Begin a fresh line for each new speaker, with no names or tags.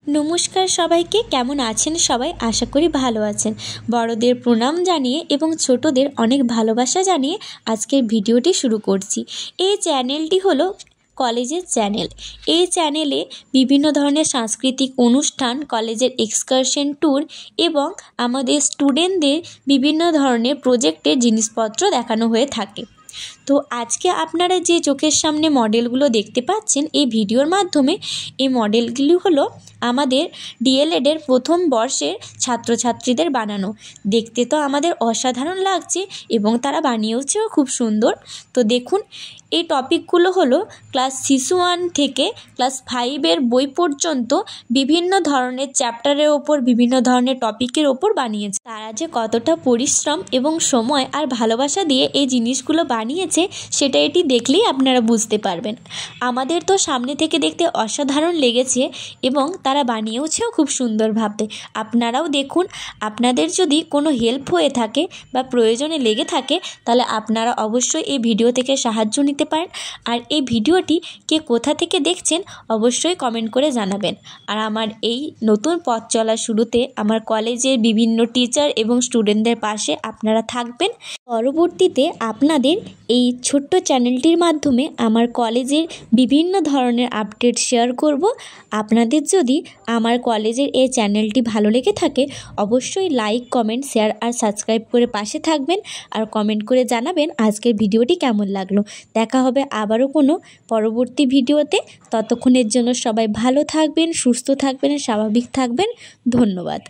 নমস্কার সবাইকে, কেমন আছেন সবাই? আশা করি ভালো আছেন। বড়দের প্রণাম জানিয়ে এবং ছোটদের অনেক ভালোবাসা জানিয়ে আজকের ভিডিওটি শুরু করছি। এই চ্যানেলটি হলো কলেজের চ্যানেল। এই চ্যানেলে বিভিন্ন ধরনের সাংস্কৃতিক অনুষ্ঠান, কলেজের এক্সকারশন ট্যুর এবং আমাদের স্টুডেন্টদের বিভিন্ন ধরনের প্রজেক্টের জিনিসপত্র দেখানো হয়ে থাকে। তো আজকে আপনারা যে চোখের সামনে মডেলগুলো দেখতে পাচ্ছেন এই ভিডিওর মাধ্যমে, এই মডেলগুলি হলো আমাদের ডিএলএডের প্রথম বর্ষের ছাত্রছাত্রীদের বানানো। দেখতে তো আমাদের অসাধারণ লাগছে এবং তারা বানিয়েওছেও খুব সুন্দর। তো দেখুন, এই টপিকগুলো হলো ক্লাস শিশু 1 থেকে ক্লাস 5-এর বই পর্যন্ত বিভিন্ন ধরনের চ্যাপ্টারের ওপর, বিভিন্ন ধরনের টপিকের ওপর বানিয়েছে। তারা যে কতটা পরিশ্রম এবং সময় আর ভালোবাসা দিয়ে এই জিনিসগুলো বানিয়েছে সেটা এটি দেখলেই আপনারা বুঝতে পারবেন। আমাদের তো সামনে থেকে দেখতে অসাধারণ লেগেছে এবং তারা বানিয়েওছেও খুব সুন্দরভাবে। আপনারাও দেখুন, আপনাদের যদি কোনো হেল্প হয়ে থাকে বা প্রয়োজনে লেগে থাকে তাহলে আপনারা অবশ্যই এই ভিডিও থেকে সাহায্য নিতে পারেন। আর এই ভিডিওটি কে কোথা থেকে দেখছেন অবশ্যই কমেন্ট করে জানাবেন। আর আমার এই নতুন পথ চলা শুরুতে আমার কলেজের বিভিন্ন টিচার এবং স্টুডেন্টদের পাশে আপনারা থাকবেন। পরবর্তীতে আপনাদের এই ছোট্ট চ্যানেলটির মাধ্যমে আমার কলেজের বিভিন্ন ধরনের আপডেট শেয়ার করব। আপনাদের যদি আমার কলেজের এই চ্যানেলটি ভালো লেগে থাকে অবশ্যই লাইক, কমেন্ট, শেয়ার আর সাবস্ক্রাইব করে পাশে থাকবেন। আর কমেন্ট করে জানাবেন আজকের ভিডিওটি কেমন লাগলো। দেখা হবে আবারও কোনো পরবর্তী ভিডিওতে। ততক্ষণের জন্য সবাই ভালো থাকবেন, সুস্থ থাকবেন, স্বাভাবিক থাকবেন। ধন্যবাদ।